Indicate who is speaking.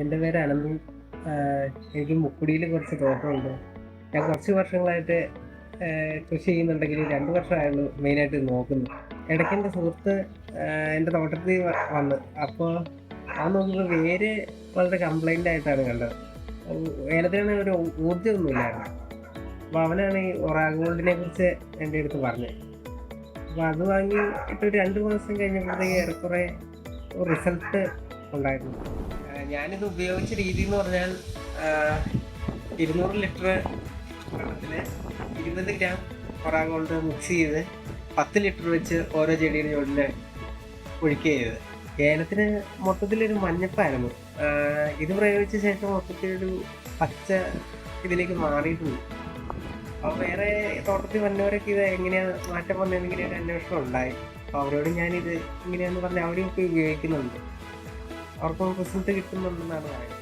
Speaker 1: എൻ്റെ പേര് അനന്തു. എനിക്ക് മുക്കുടിയിൽ കുറച്ച് തോട്ടമുണ്ട്. ഞാൻ കുറച്ച് വർഷങ്ങളായിട്ട് കൃഷി ചെയ്യുന്നുണ്ടെങ്കിലും 2 വർഷമായുള്ളൂ മെയിനായിട്ട് നോക്കുന്നു. ഇടയ്ക്ക് എൻ്റെ സുഹൃത്ത് എൻ്റെ തോട്ടത്തിൽ വന്ന്. അപ്പോൾ അവൻ നോക്കിയപ്പോൾ വേര് വളരെ കംപ്ലൈൻ്റ് ആയിട്ടാണ് കണ്ടത്. ഏലത്തിനാണെങ്കിൽ ഒരു ഊർജ്ജമൊന്നുമില്ലായിരുന്നു. അപ്പോൾ അവനാണ് ഈ ഒറാങ് ഗോൾഡിനെ കുറിച്ച് എൻ്റെ അടുത്ത് പറഞ്ഞത്. അപ്പോൾ അത് വാങ്ങി ഇപ്പോൾ ഒരു 2 മാസം കഴിഞ്ഞപ്പോഴത്തേക്ക് ഏറെക്കുറെ റിസൾട്ട് ഉണ്ടായിരുന്നു. ഞാനിത് ഉപയോഗിച്ച രീതി എന്ന് പറഞ്ഞാൽ 200 ലിറ്റർ വെള്ളത്തിൽ 20 ഗ്രാം ഒറാങ് ഗോൾഡ് മിക്സ് ചെയ്ത് 10 ലിറ്റർ വെച്ച് ഓരോ ചെടിയുടെ ചുവട്ടിൽ ഒഴിക്കുക ചെയ്തത്. ഏലത്തിന് മൊത്തത്തിലൊരു മഞ്ഞപ്പായിരുന്നു. ഇത് പ്രയോഗിച്ച ശേഷം മൊത്തത്തിലൊരു പച്ച ഇതിലേക്ക് മാറിയിട്ടുണ്ട്. അപ്പോൾ വേറെ തോട്ടത്തിൽ വന്നവരൊക്കെ ഇത് എങ്ങനെയാണ് മാറ്റം വന്നതെന്ന് ഇങ്ങനെ ഒരു അന്വേഷണം ഉണ്ടായി. അപ്പോൾ അവരോട് ഞാനിത് ഇങ്ങനെയാണെന്ന് പറഞ്ഞാൽ അവരും ഇപ്പോൾ ഉപയോഗിക്കുന്നുണ്ട്. അവർക്ക് റിസൾട്ട് കിട്ടുന്നുണ്ടെന്നാണ് പറയുന്നത്.